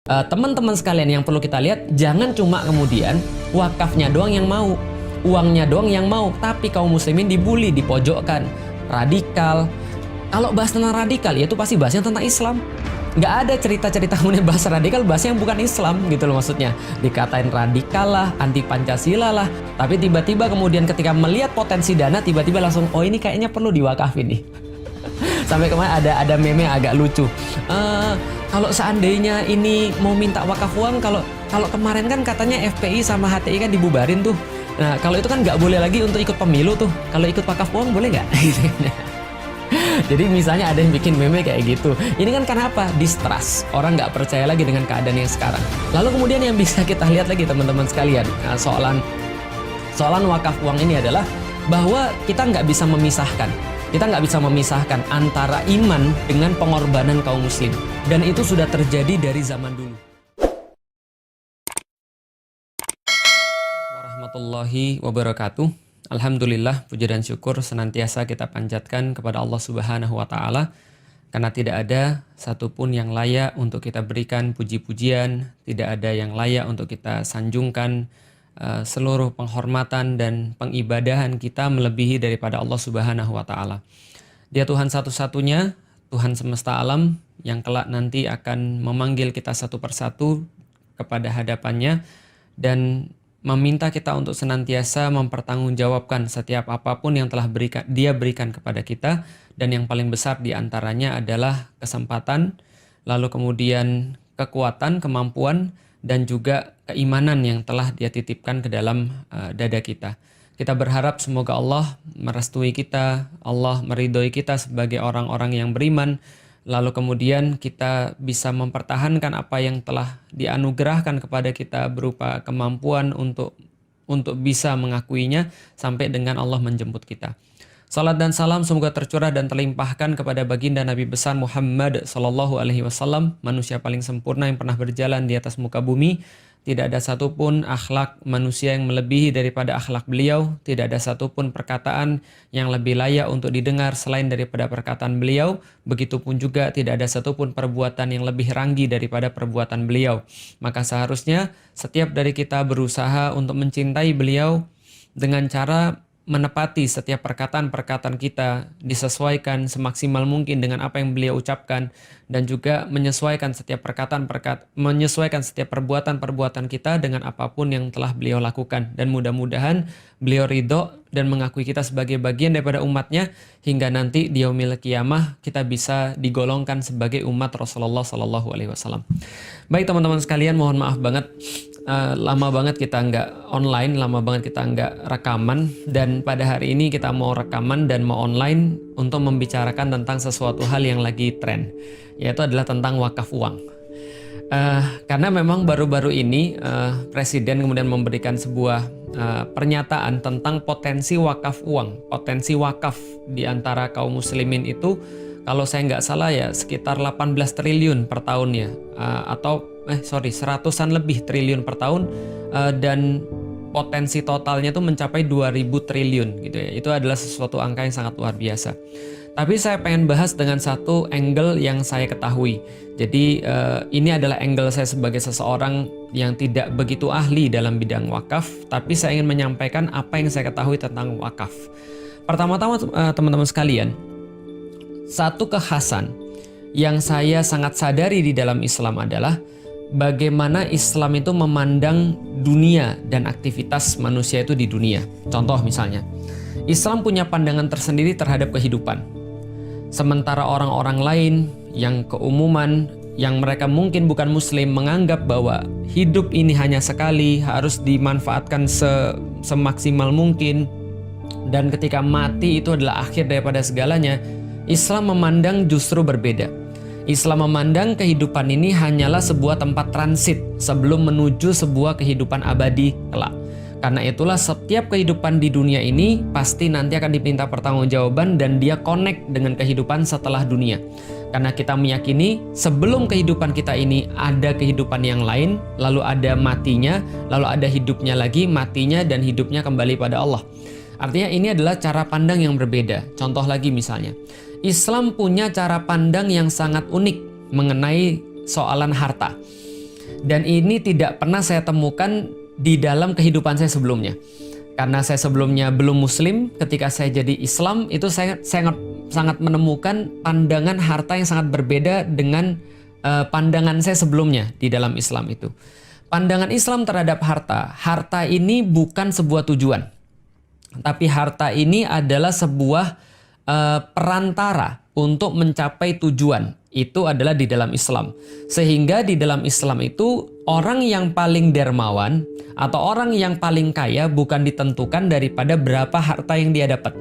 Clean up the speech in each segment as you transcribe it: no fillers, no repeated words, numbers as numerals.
Teman-teman sekalian yang perlu kita lihat, jangan cuma kemudian wakafnya doang yang mau, uangnya doang yang mau, tapi kaum muslimin dibully, dipojokkan, radikal. Kalau bahas tentang radikal, ya itu pasti bahasnya tentang Islam. Nggak ada cerita-cerita kemudian bahas radikal, bahasnya yang bukan Islam gitu loh maksudnya. Dikatain radikal lah, anti Pancasila lah. Tapi tiba-tiba kemudian ketika melihat potensi dana, tiba-tiba langsung, oh ini kayaknya perlu diwakafin nih. Sampai kemarin ada meme yang agak lucu. Kalau seandainya ini mau minta wakaf uang, kalau kemarin kan katanya FPI sama HTI kan dibubarin tuh. Nah kalau itu kan nggak boleh lagi untuk ikut pemilu tuh. Kalau ikut wakaf uang boleh nggak? Jadi misalnya ada yang bikin meme kayak gitu. Ini kan karena apa? Distrust. Orang nggak percaya lagi dengan keadaan yang sekarang. Lalu kemudian yang bisa kita lihat lagi teman-teman sekalian, soalan wakaf uang ini adalah bahwa kita nggak bisa memisahkan. Kita nggak bisa memisahkan antara iman dengan pengorbanan kaum muslim. Dan itu sudah terjadi dari zaman dulu. Warahmatullahi wabarakatuh. Alhamdulillah, puja dan syukur senantiasa kita panjatkan kepada Allah Subhanahu wa Ta'ala, karena tidak ada satupun yang layak untuk kita berikan puji-pujian, tidak ada yang layak untuk kita sanjungkan. Seluruh penghormatan dan pengibadahan kita melebihi daripada Allah Subhanahu wa Ta'ala. Dia Tuhan satu-satunya, Tuhan semesta alam, yang kelak nanti akan memanggil kita satu persatu kepada hadapannya dan meminta kita untuk senantiasa mempertanggungjawabkan setiap apapun yang telah Dia berikan kepada kita, dan yang paling besar diantaranya adalah kesempatan, lalu kemudian kekuatan, kemampuan, dan juga keimanan yang telah Dia titipkan ke dalam dada kita. Kita berharap semoga Allah merestui kita, Allah meridhoi kita sebagai orang-orang yang beriman, lalu kemudian kita bisa mempertahankan apa yang telah dianugerahkan kepada kita berupa kemampuan untuk bisa mengakuinya sampai dengan Allah menjemput kita. Salat dan salam semoga tercurah dan terlimpahkan kepada baginda Nabi besar Muhammad sallallahu alaihi wasallam, manusia paling sempurna yang pernah berjalan di atas muka bumi. Tidak ada satupun akhlak manusia yang melebihi daripada akhlak beliau. Tidak ada satupun perkataan yang lebih layak untuk didengar selain daripada perkataan beliau. Begitupun juga tidak ada satupun perbuatan yang lebih ranggi daripada perbuatan beliau. Maka seharusnya setiap dari kita berusaha untuk mencintai beliau dengan cara menepati setiap perkataan-perkataan kita, disesuaikan semaksimal mungkin dengan apa yang beliau ucapkan, dan juga menyesuaikan setiap menyesuaikan setiap perbuatan-perbuatan kita dengan apapun yang telah beliau lakukan. Dan mudah-mudahan beliau ridho dan mengakui kita sebagai bagian daripada umatnya, hingga nanti di yaumil qiyamah kita bisa digolongkan sebagai umat Rasulullah Sallallahu Alaihi Wasallam. Baik teman-teman sekalian, mohon maaf banget. Lama banget kita nggak online, lama banget kita nggak rekaman, dan pada hari ini kita mau rekaman dan mau online untuk membicarakan tentang sesuatu hal yang lagi tren, yaitu adalah tentang wakaf uang. Karena memang baru-baru ini Presiden kemudian memberikan sebuah pernyataan tentang potensi wakaf uang, potensi wakaf di antara kaum muslimin itu, kalau saya nggak salah ya sekitar 18 triliun per tahunnya, seratusan lebih triliun per tahun, dan potensi totalnya itu mencapai 2000 triliun gitu ya. Itu adalah sesuatu angka yang sangat luar biasa. Tapi saya pengen bahas dengan satu angle yang saya ketahui. Jadi ini adalah angle saya sebagai seseorang yang tidak begitu ahli dalam bidang wakaf, tapi saya ingin menyampaikan apa yang saya ketahui tentang wakaf. Pertama-tama teman-teman sekalian, satu kekhasan yang saya sangat sadari di dalam Islam adalah bagaimana Islam itu memandang dunia dan aktivitas manusia itu di dunia. Contoh misalnya, Islam punya pandangan tersendiri terhadap kehidupan. Sementara orang-orang lain yang keumuman, yang mereka mungkin bukan muslim, menganggap bahwa hidup ini hanya sekali, harus dimanfaatkan semaksimal mungkin, dan ketika mati itu adalah akhir daripada segalanya. Islam memandang justru berbeda. Islam memandang kehidupan ini hanyalah sebuah tempat transit sebelum menuju sebuah kehidupan abadi kelak. Karena itulah setiap kehidupan di dunia ini pasti nanti akan diminta pertanggungjawaban, dan dia connect dengan kehidupan setelah dunia. Karena kita meyakini sebelum kehidupan kita ini ada kehidupan yang lain, lalu ada matinya, lalu ada hidupnya lagi, matinya dan hidupnya kembali pada Allah. Artinya ini adalah cara pandang yang berbeda. Contoh lagi misalnya, Islam punya cara pandang yang sangat unik mengenai soalan harta. Dan ini tidak pernah saya temukan di dalam kehidupan saya sebelumnya. Karena saya sebelumnya belum muslim, ketika saya jadi Islam itu saya sangat menemukan pandangan harta yang sangat berbeda dengan pandangan saya sebelumnya di dalam Islam itu. Pandangan Islam terhadap harta ini bukan sebuah tujuan. Tapi harta ini adalah sebuah perantara untuk mencapai tujuan. Itu adalah di dalam Islam. Sehingga di dalam Islam itu orang yang paling dermawan atau orang yang paling kaya bukan ditentukan daripada berapa harta yang dia dapat,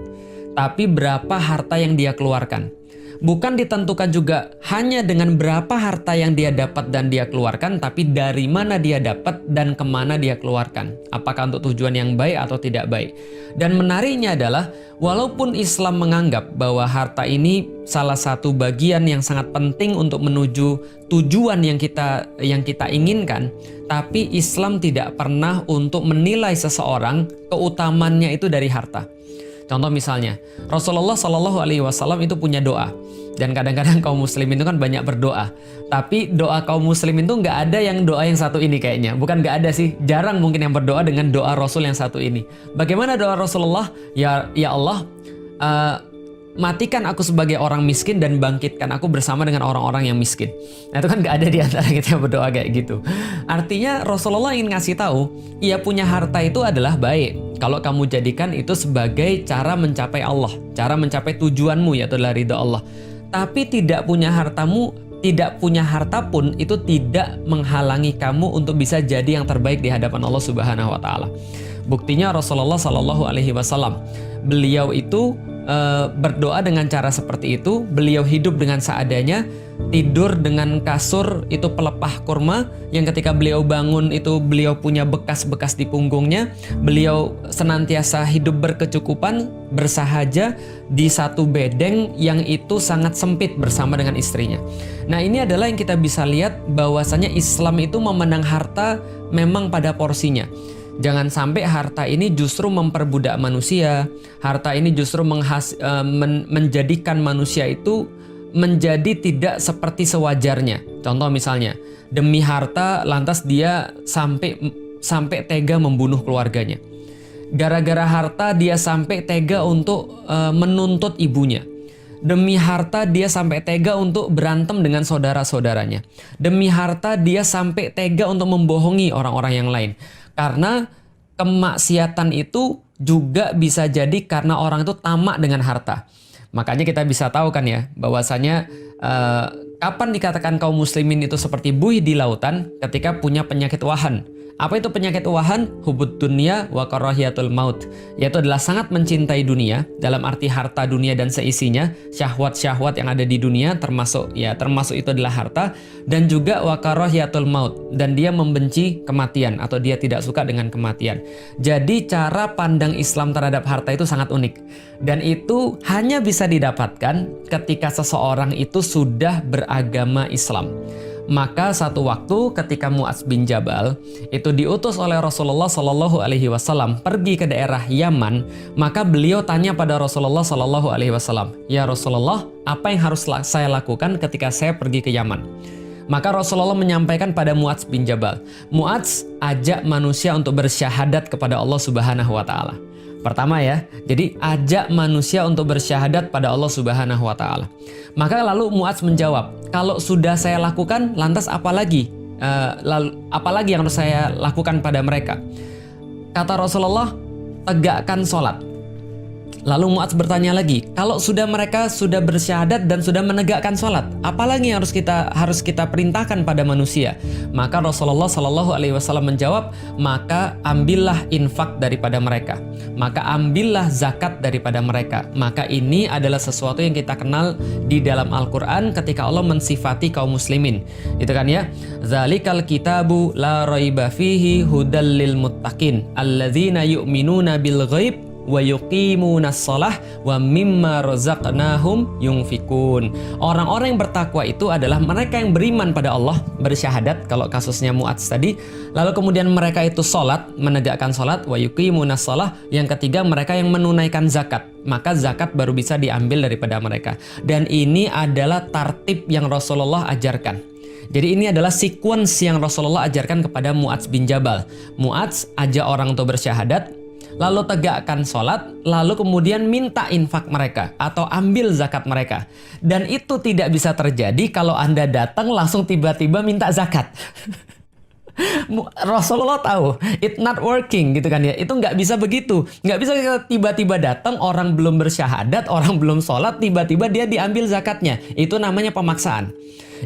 tapi berapa harta yang dia keluarkan. Bukan ditentukan juga hanya dengan berapa harta yang dia dapat dan dia keluarkan, tapi dari mana dia dapat dan kemana dia keluarkan. Apakah untuk tujuan yang baik atau tidak baik. Dan menariknya adalah, walaupun Islam menganggap bahwa harta ini salah satu bagian yang sangat penting untuk menuju tujuan yang kita inginkan, tapi Islam tidak pernah untuk menilai seseorang keutamannya itu dari harta. Contoh misalnya, Rasulullah Shallallahu Alaihi Wasallam itu punya doa, dan kadang-kadang kaum muslimin itu kan banyak berdoa. Tapi doa kaum muslimin itu nggak ada yang doa yang satu ini kayaknya. Bukan nggak ada sih, jarang mungkin yang berdoa dengan doa Rasul yang satu ini. Bagaimana doa Rasulullah? Ya Allah, matikan aku sebagai orang miskin dan bangkitkan aku bersama dengan orang-orang yang miskin. Nah itu kan gak ada di antara kita yang berdoa kayak gitu. Artinya Rasulullah ingin ngasih tahu, ia punya harta itu adalah baik kalau kamu jadikan itu sebagai cara mencapai Allah, cara mencapai tujuanmu, yaitu adalah ridha Allah. Tapi tidak punya harta pun itu tidak menghalangi kamu untuk bisa jadi yang terbaik di hadapan Allah Subhanahu wa taala. Buktinya Rasulullah Shallallahu Alaihi Wasallam, beliau itu berdoa dengan cara seperti itu. Beliau hidup dengan seadanya, tidur dengan kasur itu pelepah kurma, yang ketika beliau bangun itu beliau punya bekas-bekas di punggungnya. Beliau senantiasa hidup berkecukupan, bersahaja di satu bedeng yang itu sangat sempit bersama dengan istrinya. Nah ini adalah yang kita bisa lihat bahwasanya Islam itu memandang harta memang pada porsinya. Jangan sampai harta ini justru memperbudak manusia. Harta ini justru menjadikan manusia itu menjadi tidak seperti sewajarnya. Contoh misalnya, demi harta lantas dia sampai tega membunuh keluarganya. Gara-gara harta dia sampai tega untuk menuntut ibunya. Demi harta dia sampai tega untuk berantem dengan saudara-saudaranya. Demi harta dia sampai tega untuk membohongi orang-orang yang lain. Karena kemaksiatan itu juga bisa jadi karena orang itu tamak dengan harta. Makanya kita bisa tahu kan ya, bahwasanya kapan dikatakan kaum muslimin itu seperti buih di lautan ketika punya penyakit wahan. Apa itu penyakit wahan? Hubud dunya wa karahiyatul maut. Yaitu adalah sangat mencintai dunia, dalam arti harta dunia dan seisinya, syahwat-syahwat yang ada di dunia termasuk itu adalah harta, dan juga wa karahiyatul maut, dan dia membenci kematian atau dia tidak suka dengan kematian. Jadi cara pandang Islam terhadap harta itu sangat unik, dan itu hanya bisa didapatkan ketika seseorang itu sudah beragama Islam. Maka satu waktu ketika Mu'adz bin Jabal itu diutus oleh Rasulullah Shallallahu Alaihi Wasallam pergi ke daerah Yaman, maka beliau tanya pada Rasulullah Shallallahu Alaihi Wasallam, ya Rasulullah, apa yang harus saya lakukan ketika saya pergi ke Yaman? Maka Rasulullah menyampaikan pada Mu'adz bin Jabal, Mu'adz, ajak manusia untuk bersyahadat kepada Allah Subhanahu Wa Taala. Pertama ya, jadi ajak manusia untuk bersyahadat pada Allah Subhanahu Wa Taala. Maka lalu Mu'adz menjawab, kalau sudah saya lakukan, lantas apalagi yang harus saya lakukan pada mereka? Kata Rasulullah, tegakkan sholat. Lalu Mu'adz bertanya lagi, kalau mereka sudah bersyahadat dan sudah menegakkan sholat, apalagi yang harus kita perintahkan pada manusia? Maka Rasulullah Shallallahu Alaihi Wasallam menjawab, maka ambillah infak daripada mereka, maka ambillah zakat daripada mereka. Maka ini adalah sesuatu yang kita kenal di dalam Al-Quran ketika Allah mensifati kaum muslimin. Itu kan ya, Zalikal kitabu la raiba fihi hudal lil muttaqin alladzina yu'minuna bil ghaib wa yuqimunas shalah wa mimma razaqnahum yunfikun. Orang-orang yang bertakwa itu adalah mereka yang beriman pada Allah, bersyahadat kalau kasusnya Mu'adz tadi. Lalu kemudian mereka itu sholat, menegakkan sholat, wa yuqimunas shalah. Yang ketiga mereka yang menunaikan zakat, maka zakat baru bisa diambil daripada mereka. Dan ini adalah tartib yang Rasulullah ajarkan. Jadi ini adalah sequence yang Rasulullah ajarkan kepada Mu'adz bin Jabal. Mu'adz, ajak orang untuk bersyahadat, lalu tegakkan sholat, lalu kemudian minta infak mereka atau ambil zakat mereka. Dan itu tidak bisa terjadi kalau Anda datang langsung tiba-tiba minta zakat. Rasulullah tahu it not working gitu kan ya. Itu nggak bisa begitu. Nggak bisa kita tiba-tiba datang, orang belum bersyahadat, orang belum sholat, tiba-tiba dia diambil zakatnya. Itu namanya pemaksaan.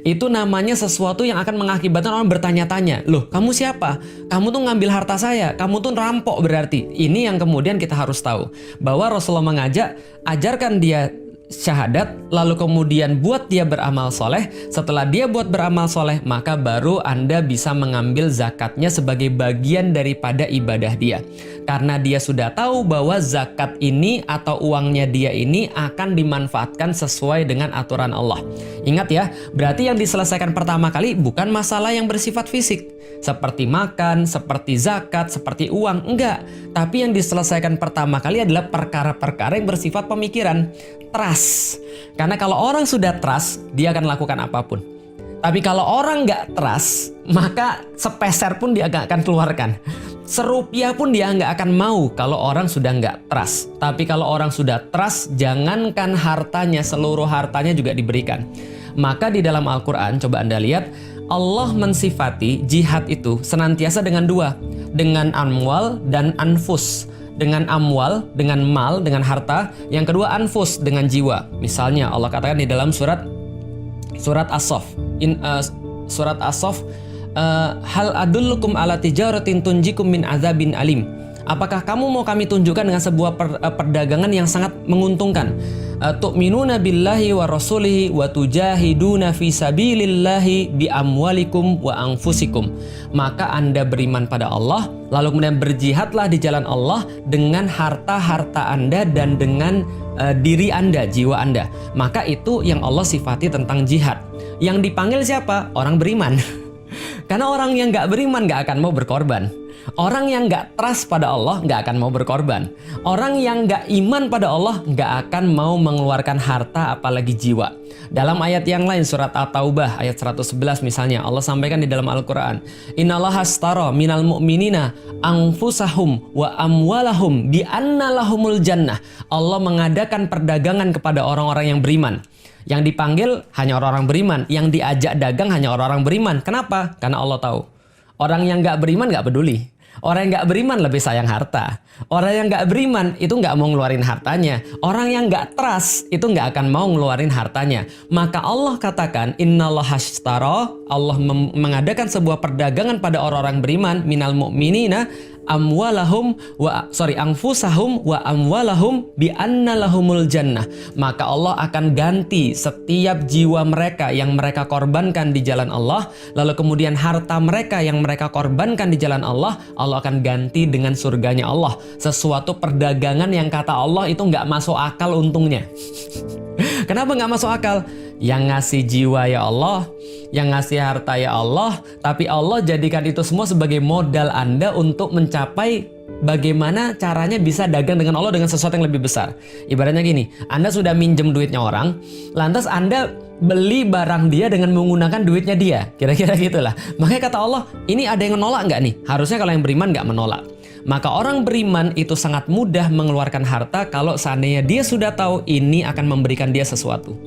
Itu namanya sesuatu yang akan mengakibatkan orang bertanya-tanya, loh kamu siapa? Kamu tuh ngambil harta saya, kamu tuh rampok berarti. Ini yang kemudian kita harus tahu, bahwa Rasulullah mengajak, ajarkan dia syahadat, lalu kemudian buat dia beramal soleh. Setelah dia buat beramal soleh, maka baru Anda bisa mengambil zakatnya sebagai bagian daripada ibadah dia. Karena dia sudah tahu bahwa zakat ini atau uangnya dia ini akan dimanfaatkan sesuai dengan aturan Allah. Ingat ya, berarti yang diselesaikan pertama kali bukan masalah yang bersifat fisik, seperti makan, seperti zakat, seperti uang, enggak. Tapi yang diselesaikan pertama kali adalah perkara-perkara yang bersifat pemikiran, trust. Karena kalau orang sudah trust, dia akan lakukan apapun. Tapi kalau orang nggak trust, maka sepeser pun dia nggak akan keluarkan. Serupiah pun dia nggak akan mau kalau orang sudah nggak trust. Tapi kalau orang sudah trust, jangankan hartanya, seluruh hartanya juga diberikan. Maka di dalam Al-Quran, coba Anda lihat, Allah mensifati jihad itu senantiasa dengan dua. Dengan amwal dan anfus. Dengan amwal, dengan mal, dengan harta. Yang kedua anfus, dengan jiwa. Misalnya Allah katakan di dalam surat As-Saff. Surat As-Saff, hal adullukum ala tijaratin tunjikum min azabin alim. Apakah kamu mau kami tunjukkan dengan sebuah perdagangan yang sangat menguntungkan? Tu'minuna billahi wa rasulihi wa tujahiduna fi sabilillahi bi amwalikum wa anfusikum. Maka Anda beriman pada Allah, lalu kemudian berjihadlah di jalan Allah dengan harta-harta Anda dan dengan diri Anda, jiwa Anda. Maka itu yang Allah sifati tentang jihad. Yang dipanggil siapa? Orang beriman. Karena orang yang nggak beriman nggak akan mau berkorban. Orang yang nggak trust pada Allah nggak akan mau berkorban. Orang yang nggak iman pada Allah nggak akan mau mengeluarkan harta apalagi jiwa. Dalam ayat yang lain, surat At-Taubah ayat 111 misalnya, Allah sampaikan di dalam Al-Quran, Innallaha astara minal mu'minina anfusahum wa amwalahum bi anna lahumul jannah. Allah mengadakan perdagangan kepada orang-orang yang beriman. Yang dipanggil hanya orang-orang beriman, yang diajak dagang hanya orang-orang beriman. Kenapa? Karena Allah tahu. Orang yang nggak beriman nggak peduli. Orang yang nggak beriman lebih sayang harta. Orang yang nggak beriman itu nggak mau ngeluarin hartanya. Orang yang nggak trust itu nggak akan mau ngeluarin hartanya. Maka Allah katakan, Innallaha ashtara, Allah mengadakan sebuah perdagangan pada orang-orang beriman, minal mu'minina anfusahum wa amwalahum bi anna lahumul jannah. Maka Allah akan ganti setiap jiwa mereka yang mereka korbankan di jalan Allah, lalu kemudian harta mereka yang mereka korbankan di jalan Allah, Allah akan ganti dengan surganya Allah. Sesuatu perdagangan yang kata Allah itu nggak masuk akal untungnya. Kenapa nggak masuk akal? Yang ngasih jiwa ya Allah, yang ngasih harta ya Allah, tapi Allah jadikan itu semua sebagai modal Anda untuk mencapai bagaimana caranya bisa dagang dengan Allah dengan sesuatu yang lebih besar. Ibaratnya gini, Anda sudah minjem duitnya orang, lantas Anda beli barang dia dengan menggunakan duitnya dia. Kira-kira gitulah. Makanya kata Allah, ini ada yang menolak nggak nih? Harusnya kalau yang beriman nggak menolak. Maka orang beriman itu sangat mudah mengeluarkan harta kalau seandainya dia sudah tahu ini akan memberikan dia sesuatu.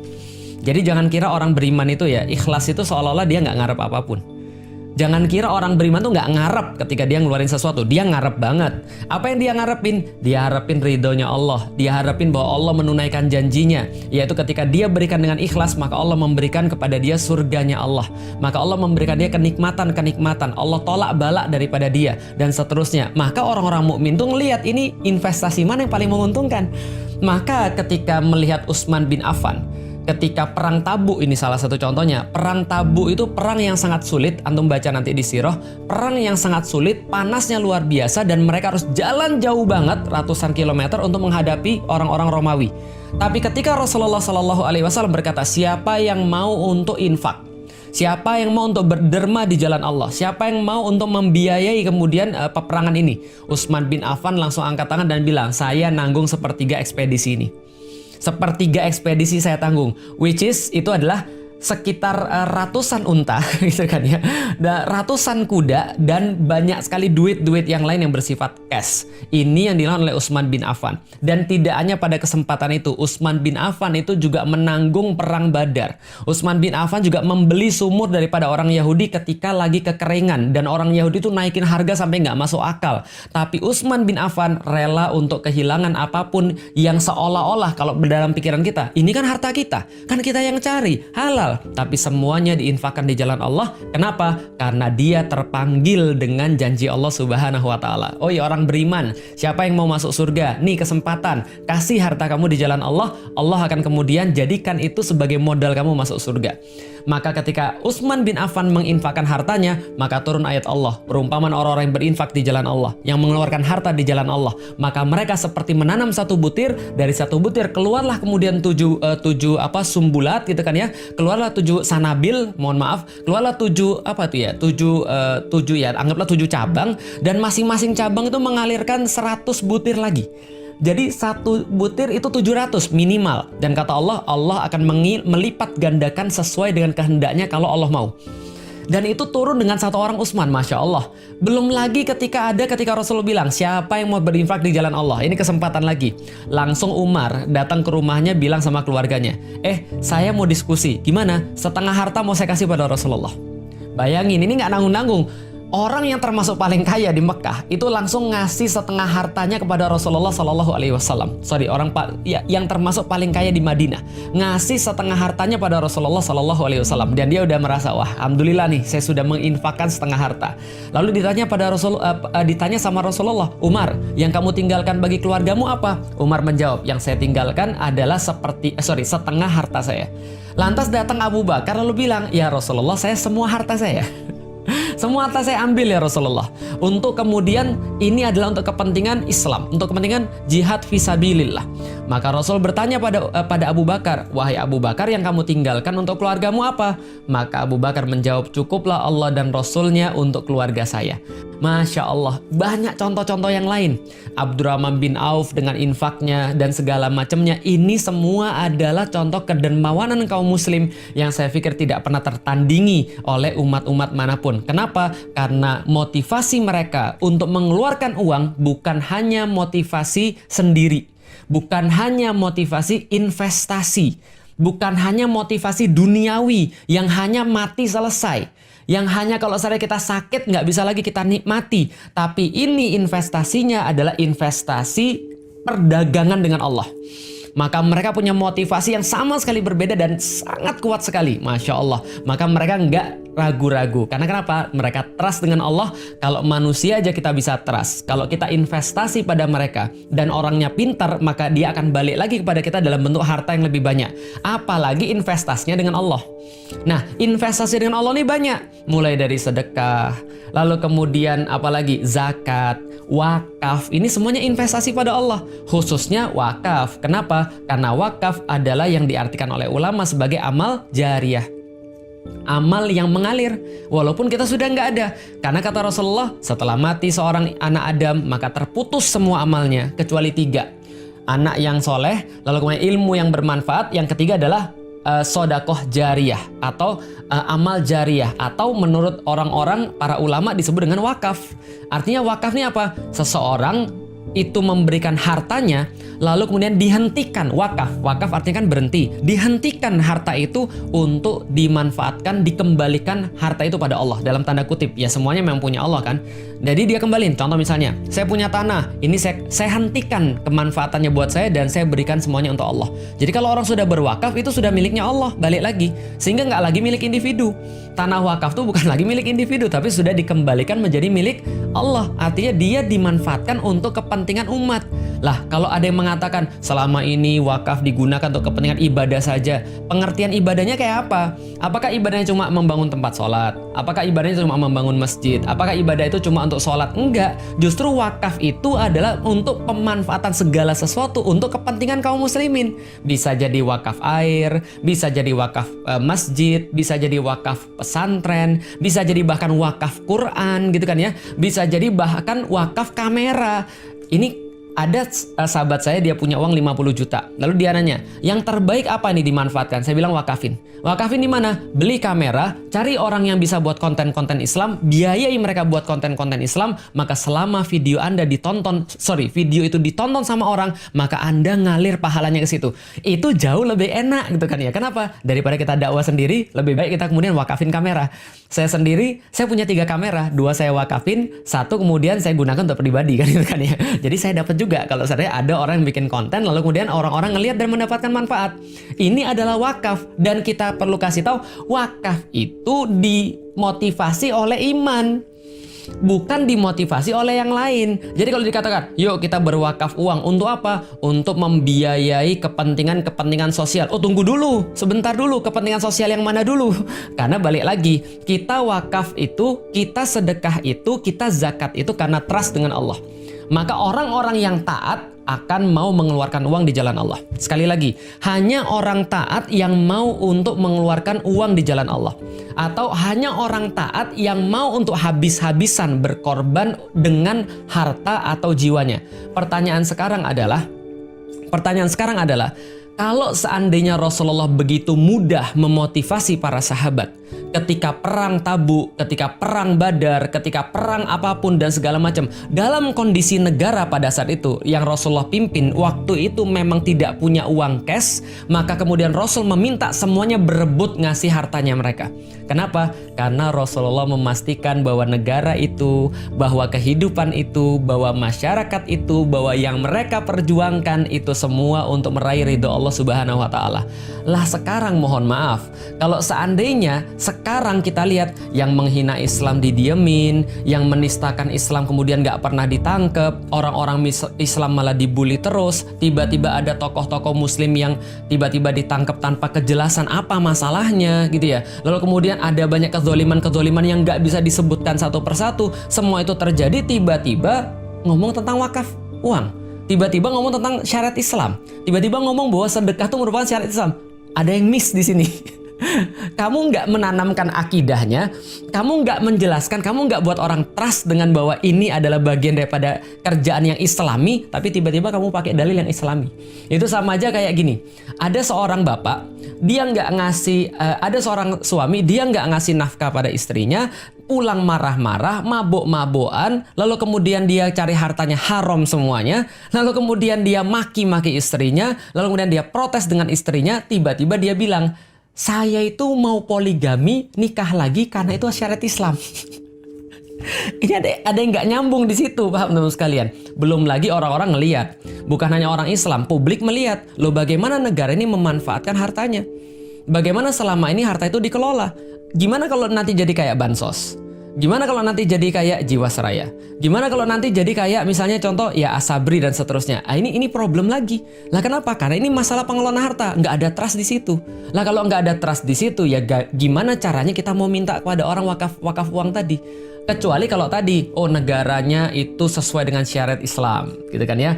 Jadi jangan kira orang beriman itu ya, ikhlas itu seolah-olah dia nggak ngarep apapun. Jangan kira orang beriman tuh nggak ngarep ketika dia ngeluarin sesuatu. Dia ngarep banget. Apa yang dia ngarepin? Dia harapin ridhonya Allah. Dia harapin bahwa Allah menunaikan janjinya. Yaitu ketika dia berikan dengan ikhlas, maka Allah memberikan kepada dia surganya Allah. Maka Allah memberikan dia kenikmatan-kenikmatan. Allah tolak balak daripada dia. Dan seterusnya. Maka orang-orang mukmin tuh ngelihat ini investasi mana yang paling menguntungkan. Maka ketika melihat Utsman bin Affan, ketika perang Tabuk, ini salah satu contohnya. Perang Tabuk itu perang yang sangat sulit. Antum baca nanti di sirah. Perang yang sangat sulit, panasnya luar biasa, dan mereka harus jalan jauh banget, ratusan kilometer untuk menghadapi orang-orang Romawi. Tapi ketika Rasulullah SAW berkata, siapa yang mau untuk infak? Siapa yang mau untuk berderma di jalan Allah? Siapa yang mau untuk membiayai kemudian peperangan ini? Utsman bin Affan langsung angkat tangan dan bilang, saya nanggung sepertiga ekspedisi ini. Sepertiga ekspedisi saya tanggung, which is itu adalah sekitar ratusan unta gitu kan ya, ratusan kuda, dan banyak sekali duit-duit yang lain yang bersifat cash. Ini yang dilakukan oleh Utsman bin Affan. Dan tidak hanya pada kesempatan itu, Utsman bin Affan itu juga menanggung perang Badar. Utsman bin Affan juga membeli sumur daripada orang Yahudi ketika lagi kekeringan, dan orang Yahudi itu naikin harga sampai nggak masuk akal. Tapi Utsman bin Affan rela untuk kehilangan apapun yang seolah-olah, kalau dalam pikiran kita, ini kan harta kita, kan kita yang cari, halal. Tapi semuanya diinfakkan di jalan Allah. Kenapa? Karena dia terpanggil dengan janji Allah Subhanahu wa Ta'ala. Oh ya orang beriman, siapa yang mau masuk surga? Nih kesempatan, kasih harta kamu di jalan Allah. Allah akan kemudian jadikan itu sebagai modal kamu masuk surga. Maka ketika Utsman bin Affan menginfakkan hartanya, maka turun ayat Allah, perumpamaan orang-orang yang berinfak di jalan Allah, yang mengeluarkan harta di jalan Allah. Maka mereka seperti menanam satu butir, dari satu butir keluarlah kemudian tujuh sumbulat gitu kan ya, keluarlah 7 sanabil, mohon maaf, keluarlah 7 anggaplah 7 cabang, dan masing-masing cabang itu mengalirkan 100 butir lagi. Jadi satu butir itu 700 minimal. Dan kata Allah, Allah akan melipat gandakan sesuai dengan kehendaknya kalau Allah mau. Dan itu turun dengan satu orang Utsman, Masya Allah. Belum lagi ketika Rasulullah bilang, siapa yang mau berinfak di jalan Allah? Ini kesempatan lagi. Langsung Umar datang ke rumahnya, bilang sama keluarganya, saya mau diskusi. Gimana? Setengah harta mau saya kasih pada Rasulullah. Bayangin, ini nggak nanggung-nanggung. Orang yang termasuk paling kaya di Mekah itu langsung ngasih setengah hartanya kepada Rasulullah Shallallahu Alaihi Wasallam. Yang termasuk paling kaya di Madinah ngasih setengah hartanya pada Rasulullah Shallallahu Alaihi Wasallam. Dan dia udah merasa, wah, alhamdulillah nih, saya sudah menginfakkan setengah harta. Lalu ditanya sama Rasulullah, Umar, yang kamu tinggalkan bagi keluargamu apa? Umar menjawab, yang saya tinggalkan adalah setengah harta saya. Lantas datang Abu Bakar lalu bilang, ya Rasulullah, saya semua harta saya. Semua harta saya ambil ya Rasulullah. Untuk kemudian ini adalah untuk kepentingan Islam, untuk kepentingan jihad fisabilillah. Maka Rasul bertanya pada Abu Bakar, wahai Abu Bakar, yang kamu tinggalkan untuk keluargamu apa? Maka Abu Bakar menjawab, cukuplah Allah dan Rasulnya untuk keluarga saya. Masya Allah, banyak contoh-contoh yang lain. Abdurrahman bin Auf dengan infaknya dan segala macamnya. Ini semua adalah contoh kedermawanan kaum muslim yang saya pikir tidak pernah tertandingi oleh umat-umat manapun. Kenapa? Karena motivasi mereka untuk mengeluarkan uang bukan hanya motivasi sendiri, bukan hanya motivasi investasi, bukan hanya motivasi duniawi yang hanya mati selesai, yang hanya kalau misalnya kita sakit nggak bisa lagi kita nikmati. Tapi ini investasinya adalah investasi perdagangan dengan Allah. Maka mereka punya motivasi yang sama sekali berbeda dan sangat kuat sekali. Masya Allah. Maka mereka nggak ragu-ragu. Karena kenapa? Mereka trust dengan Allah. Kalau manusia aja kita bisa trust. Kalau kita investasi pada mereka dan orangnya pintar, maka dia akan balik lagi kepada kita dalam bentuk harta yang lebih banyak. Apalagi investasinya dengan Allah. Nah, investasi dengan Allah ini banyak. Mulai dari sedekah, lalu kemudian apalagi zakat, wakaf. Ini semuanya investasi pada Allah. Khususnya wakaf. Kenapa? Karena wakaf adalah yang diartikan oleh ulama sebagai amal jariyah. Amal yang mengalir walaupun kita sudah nggak ada. Karena kata Rasulullah, setelah mati seorang anak Adam, maka terputus semua amalnya kecuali 3. Anak yang soleh, lalu kemudian ilmu yang bermanfaat, yang ketiga adalah sodakoh jariyah atau amal jariyah, atau menurut orang-orang para ulama disebut dengan wakaf. Artinya wakaf ini apa? Seseorang itu memberikan hartanya lalu kemudian dihentikan. Wakaf artinya kan berhenti, dihentikan harta itu untuk dimanfaatkan, dikembalikan harta itu pada Allah, dalam tanda kutip ya, semuanya memang punya Allah kan. Jadi dia kembaliin. Contoh misalnya, saya punya tanah, ini saya hentikan kemanfaatannya buat saya dan saya berikan semuanya untuk Allah. Jadi kalau orang sudah berwakaf itu sudah miliknya Allah, balik lagi, sehingga nggak lagi milik individu. Tanah wakaf itu bukan lagi milik individu, tapi sudah dikembalikan menjadi milik Allah. Artinya dia dimanfaatkan untuk kepentingan umat. Lah, kalau ada yang mengatakan selama ini wakaf digunakan untuk kepentingan ibadah saja, pengertian ibadahnya kayak apa? Apakah ibadahnya cuma membangun tempat sholat? Apakah ibadahnya cuma membangun masjid? Apakah ibadah itu cuma untuk sholat? Enggak. Justru wakaf itu adalah untuk pemanfaatan segala sesuatu untuk kepentingan kaum muslimin. Bisa jadi wakaf air, bisa jadi wakaf masjid, bisa jadi wakaf pesantren, bisa jadi bahkan wakaf Quran gitu kan ya. Bisa jadi bahkan wakaf kamera. Ini Ada sahabat saya, dia punya uang 50 juta. Lalu dia nanya, yang terbaik apa nih dimanfaatkan? Saya bilang wakafin. Wakafin di mana? Beli kamera, cari orang yang bisa buat konten-konten Islam, biayai mereka buat konten-konten Islam, maka selama video video itu ditonton sama orang, maka Anda ngalir pahalanya ke situ. Itu jauh lebih enak gitu kan ya. Kenapa? Daripada kita dakwah sendiri, lebih baik kita kemudian wakafin kamera. Saya sendiri, saya punya 3 kamera, 2 saya wakafin, 1 kemudian saya gunakan untuk pribadi kan gitu kan ya. Jadi saya dapat juga kalau seandainya ada orang yang bikin konten lalu kemudian orang-orang ngelihat dan mendapatkan manfaat. Ini adalah wakaf, dan kita perlu kasih tahu wakaf itu dimotivasi oleh iman, bukan dimotivasi oleh yang lain. Jadi kalau dikatakan, yuk kita berwakaf uang untuk apa? Untuk membiayai kepentingan sosial. Oh tunggu dulu, sebentar dulu, kepentingan sosial yang mana dulu? Karena balik lagi, kita wakaf itu, kita sedekah itu, kita zakat itu karena trust dengan Allah. Maka orang-orang yang taat akan mau mengeluarkan uang di jalan Allah. Sekali lagi, hanya orang taat yang mau untuk mengeluarkan uang di jalan Allah. Atau hanya orang taat yang mau untuk habis-habisan berkorban dengan harta atau jiwanya. Pertanyaan sekarang adalah, kalau seandainya Rasulullah begitu mudah memotivasi para sahabat ketika perang Tabuk, ketika perang Badar, ketika perang apapun dan segala macam, dalam kondisi negara pada saat itu yang Rasulullah pimpin waktu itu memang tidak punya uang cash, maka kemudian Rasul meminta semuanya berebut ngasih hartanya mereka. Kenapa? Karena Rasulullah memastikan bahwa negara itu, bahwa kehidupan itu, bahwa masyarakat itu, bahwa yang mereka perjuangkan itu semua untuk meraih ridho Allah Subhanahu wa taala. Lah sekarang mohon maaf, kalau seandainya sekarang kita lihat yang menghina Islam didiemin, yang menistakan Islam kemudian nggak pernah ditangkep, orang-orang Islam malah dibully terus, tiba-tiba ada tokoh-tokoh muslim yang tiba-tiba ditangkap tanpa kejelasan apa masalahnya gitu ya. Lalu kemudian ada banyak kezoliman yang nggak bisa disebutkan satu persatu. Semua itu terjadi tiba-tiba ngomong tentang wakaf uang. Tiba-tiba ngomong tentang syariat Islam. Tiba-tiba ngomong bahwa sedekah itu merupakan syariat Islam. Ada yang miss di sini. Kamu nggak menanamkan akidahnya, kamu nggak menjelaskan, kamu nggak buat orang trust dengan bahwa ini adalah bagian daripada kerjaan yang Islami, tapi tiba-tiba kamu pakai dalil yang Islami. Itu sama aja kayak gini. Ada seorang bapak, dia nggak ngasih, ada seorang suami, dia nggak ngasih nafkah pada istrinya, pulang marah-marah, mabuk-mabukan, lalu kemudian dia cari hartanya haram semuanya, lalu kemudian dia maki-maki istrinya, lalu kemudian dia protes dengan istrinya, tiba-tiba dia bilang, saya itu mau poligami, nikah lagi karena itu syariat Islam. Ini ada yang nggak nyambung di situ, paham teman sekalian? Belum lagi orang-orang ngelihat, bukan hanya orang Islam, publik melihat, loh bagaimana negara ini memanfaatkan hartanya? Bagaimana selama ini harta itu dikelola? Gimana kalau nanti jadi kayak bansos? Gimana kalau nanti jadi kayak Jiwasraya? Gimana kalau nanti jadi kayak misalnya contoh ya Asabri dan seterusnya? Ini problem lagi. Lah kenapa? Karena ini masalah pengelolaan harta, nggak ada trust di situ. Lah kalau nggak ada trust di situ ya gimana caranya kita mau minta kepada orang wakaf uang tadi? Kecuali kalau tadi, oh negaranya itu sesuai dengan syariat Islam, gitu kan ya.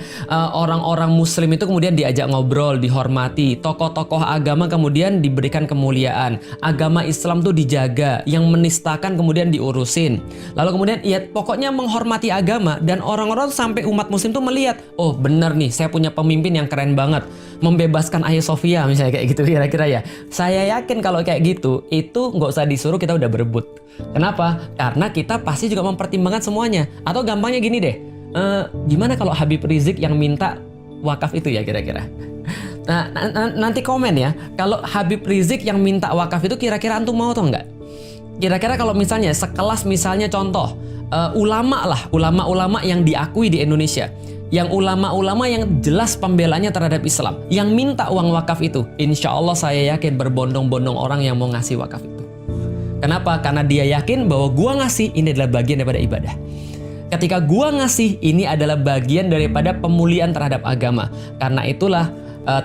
Orang-orang Muslim itu kemudian diajak ngobrol, dihormati. Tokoh-tokoh agama kemudian diberikan kemuliaan. Agama Islam tuh dijaga, yang menistakan kemudian diurusin. Lalu kemudian ya pokoknya menghormati agama dan orang-orang sampai umat Muslim tuh melihat, oh bener nih, saya punya pemimpin yang keren banget, membebaskan Hagia Sophia misalnya kayak gitu kira-kira ya. Saya yakin kalau kayak gitu, itu nggak usah disuruh kita udah berebut. Kenapa? Karena kita pasti juga mempertimbangkan semuanya. Atau gampangnya gini deh, gimana kalau Habib Rizik yang minta wakaf itu ya kira-kira? Nah, nanti komen ya, kalau Habib Rizik yang minta wakaf itu kira-kira antum mau atau enggak? Kira-kira kalau misalnya sekelas misalnya contoh, ulama-ulama yang diakui di Indonesia, yang ulama-ulama yang jelas pembelanya terhadap Islam, yang minta uang wakaf itu, insya Allah saya yakin berbondong-bondong orang yang mau ngasih wakaf itu. Kenapa? Karena dia yakin bahwa gua ngasih ini adalah bagian daripada ibadah. Ketika gua ngasih ini adalah bagian daripada pemulihan terhadap agama. Karena itulah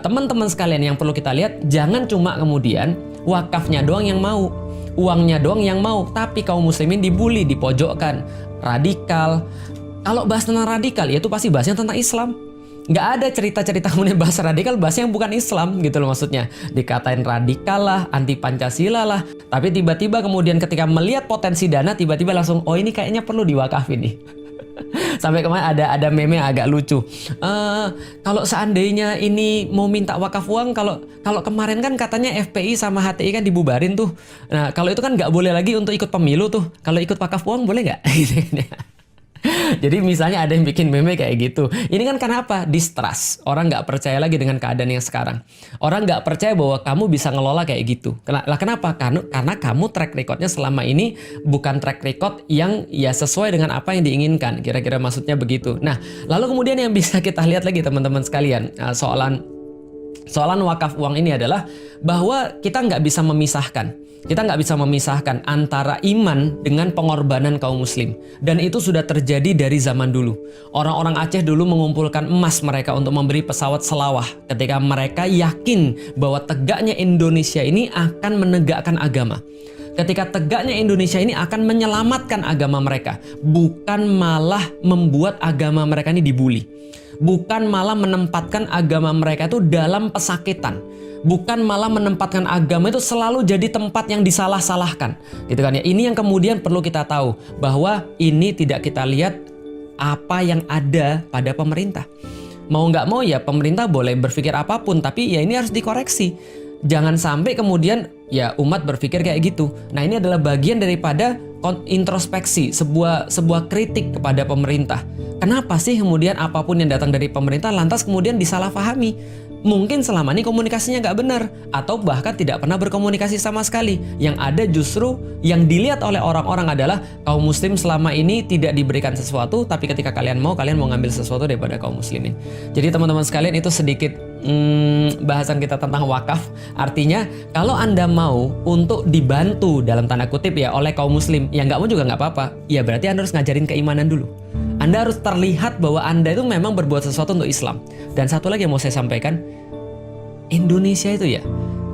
teman-teman sekalian yang perlu kita lihat, jangan cuma kemudian wakafnya doang yang mau, uangnya doang yang mau, tapi kaum muslimin dibully, dipojokkan, radikal. Kalau bahas tentang radikal, ya itu pasti bahasnya tentang Islam. Nggak ada cerita-cerita kemudian bahasa radikal, bahasa yang bukan Islam gitu loh maksudnya. Dikatain radikal lah, anti Pancasila lah. Tapi tiba-tiba kemudian ketika melihat potensi dana, tiba-tiba langsung, oh ini kayaknya perlu diwakafin nih. Sampai kemarin ada meme yang agak lucu. Kalau seandainya ini mau minta wakaf uang, kalau kemarin kan katanya FPI sama HTI kan dibubarin tuh. Nah, kalau itu kan nggak boleh lagi untuk ikut pemilu tuh. Kalau ikut wakaf uang boleh nggak? Jadi misalnya ada yang bikin meme kayak gitu. Ini kan karena apa? Distrust. Orang nggak percaya lagi dengan keadaan yang sekarang. Orang nggak percaya bahwa kamu bisa ngelola kayak gitu. Kenapa? Karena kamu track recordnya selama ini bukan track record yang ya sesuai dengan apa yang diinginkan. Kira-kira maksudnya begitu. Nah, lalu kemudian yang bisa kita lihat lagi teman-teman sekalian, soalan wakaf uang ini adalah bahwa kita nggak bisa memisahkan. Kita nggak bisa memisahkan antara iman dengan pengorbanan kaum muslim. Dan itu sudah terjadi dari zaman dulu. Orang-orang Aceh dulu mengumpulkan emas mereka untuk memberi pesawat selawah. Ketika mereka yakin bahwa tegaknya Indonesia ini akan menegakkan agama. Ketika tegaknya Indonesia ini akan menyelamatkan agama mereka. Bukan malah membuat agama mereka ini dibully. Bukan malah menempatkan agama mereka itu dalam pesakitan. Bukan malah menempatkan agama itu selalu jadi tempat yang disalah-salahkan. Gitu kan ya. Ini yang kemudian perlu kita tahu. Bahwa ini tidak kita lihat apa yang ada pada pemerintah. Mau nggak mau ya pemerintah boleh berpikir apapun. Tapi ya ini harus dikoreksi. Jangan sampai kemudian ya umat berpikir kayak gitu. Nah, ini adalah bagian daripada introspeksi, sebuah kritik kepada pemerintah. Kenapa sih kemudian apapun yang datang dari pemerintah lantas kemudian disalahpahami? Mungkin selama ini komunikasinya nggak benar, atau bahkan tidak pernah berkomunikasi sama sekali. Yang ada justru yang dilihat oleh orang-orang adalah kaum muslim selama ini tidak diberikan sesuatu, tapi ketika kalian mau ngambil sesuatu daripada kaum muslimin. Jadi teman-teman sekalian, itu sedikit bahasan kita tentang wakaf. Artinya kalau Anda mau untuk dibantu dalam tanda kutip ya oleh kaum muslim, yang nggak mau juga nggak apa-apa. Ya berarti Anda harus ngajarin keimanan dulu. Anda harus terlihat bahwa Anda itu memang berbuat sesuatu untuk Islam. Dan satu lagi yang mau saya sampaikan, Indonesia itu ya,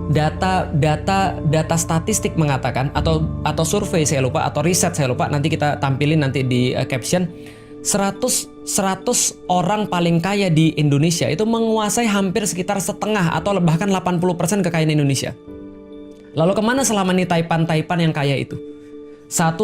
data statistik mengatakan atau survei saya lupa atau riset saya lupa, nanti kita tampilin nanti di caption, 100 orang paling kaya di Indonesia itu menguasai hampir sekitar setengah atau bahkan 80% kekayaan Indonesia. Lalu kemana selama ini taipan yang kaya itu? 1-10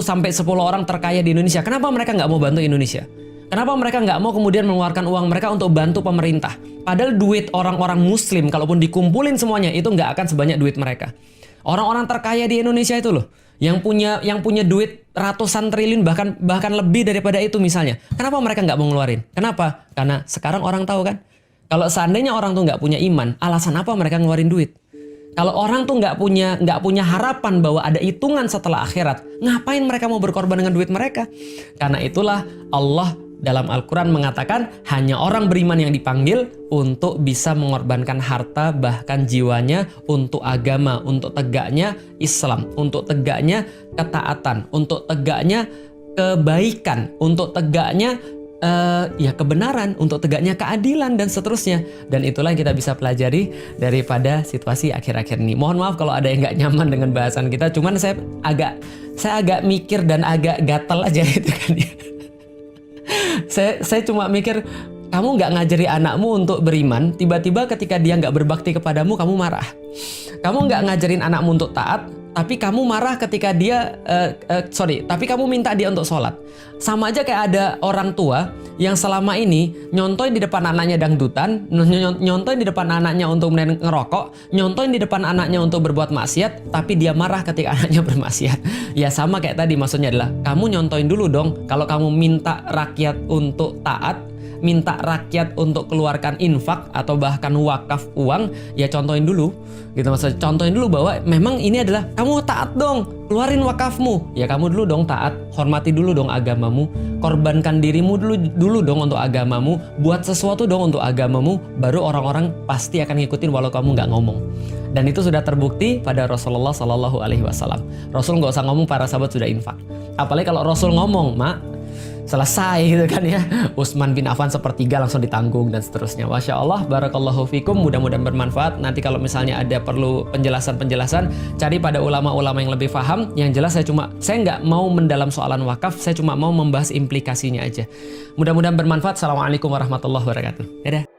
orang terkaya di Indonesia. Kenapa mereka nggak mau bantu Indonesia? Kenapa mereka nggak mau kemudian mengeluarkan uang mereka untuk bantu pemerintah? Padahal duit orang-orang muslim, kalaupun dikumpulin semuanya, itu nggak akan sebanyak duit mereka. Orang-orang terkaya di Indonesia itu loh, yang punya duit ratusan triliun, bahkan lebih daripada itu misalnya. Kenapa mereka nggak mau ngeluarin? Kenapa? Karena sekarang orang tahu kan, kalau seandainya orang tuh nggak punya iman, alasan apa mereka ngeluarin duit? Kalau orang tuh nggak punya harapan bahwa ada hitungan setelah akhirat, ngapain mereka mau berkorban dengan duit mereka? Karena itulah Allah dalam Al-Quran mengatakan hanya orang beriman yang dipanggil untuk bisa mengorbankan harta bahkan jiwanya untuk agama, untuk tegaknya Islam, untuk tegaknya ketaatan, untuk tegaknya kebaikan, untuk tegaknya kebenaran, untuk tegaknya keadilan dan seterusnya. Dan itulah yang kita bisa pelajari daripada situasi akhir-akhir ini. Mohon maaf kalau ada yang nggak nyaman dengan bahasan kita, cuman saya agak mikir dan agak gatel aja gitu kan ya. Saya cuma mikir, kamu nggak ngajari anakmu untuk beriman, tiba-tiba ketika dia nggak berbakti kepadamu, kamu marah. Kamu nggak ngajarin anakmu untuk taat, tapi kamu marah ketika dia, tapi kamu minta dia untuk sholat. Sama aja kayak ada orang tua yang selama ini nyontoin di depan anaknya dangdutan, nyontoin di depan anaknya untuk ngerokok, nyontoin di depan anaknya untuk berbuat maksiat, tapi dia marah ketika anaknya bermaksiat. Ya sama kayak tadi, maksudnya adalah kamu nyontoin dulu dong. Kalau kamu minta rakyat untuk taat, minta rakyat untuk keluarkan infak atau bahkan wakaf uang, ya contohin dulu. Gitu maksudnya, contohin dulu bahwa memang ini adalah kamu taat dong, keluarin wakafmu. Ya kamu dulu dong taat, hormati dulu dong agamamu, korbankan dirimu dulu dong untuk agamamu, buat sesuatu dong untuk agamamu, baru orang-orang pasti akan ngikutin walau kamu nggak ngomong. Dan itu sudah terbukti pada Rasulullah Shallallahu Alaihi Wasallam. Rasul nggak usah ngomong, para sahabat sudah infak. Apalagi kalau Rasul ngomong, mak, selesai gitu kan ya. Utsman bin Affan sepertiga langsung ditanggung dan seterusnya. Masya Allah, barakallahu fikum, mudah-mudahan bermanfaat. Nanti kalau misalnya ada perlu penjelasan-penjelasan, cari pada ulama-ulama yang lebih paham. Yang jelas saya nggak mau mendalam soalan wakaf, saya cuma mau membahas implikasinya aja. Mudah-mudahan bermanfaat. Assalamualaikum warahmatullahi wabarakatuh. Dadah.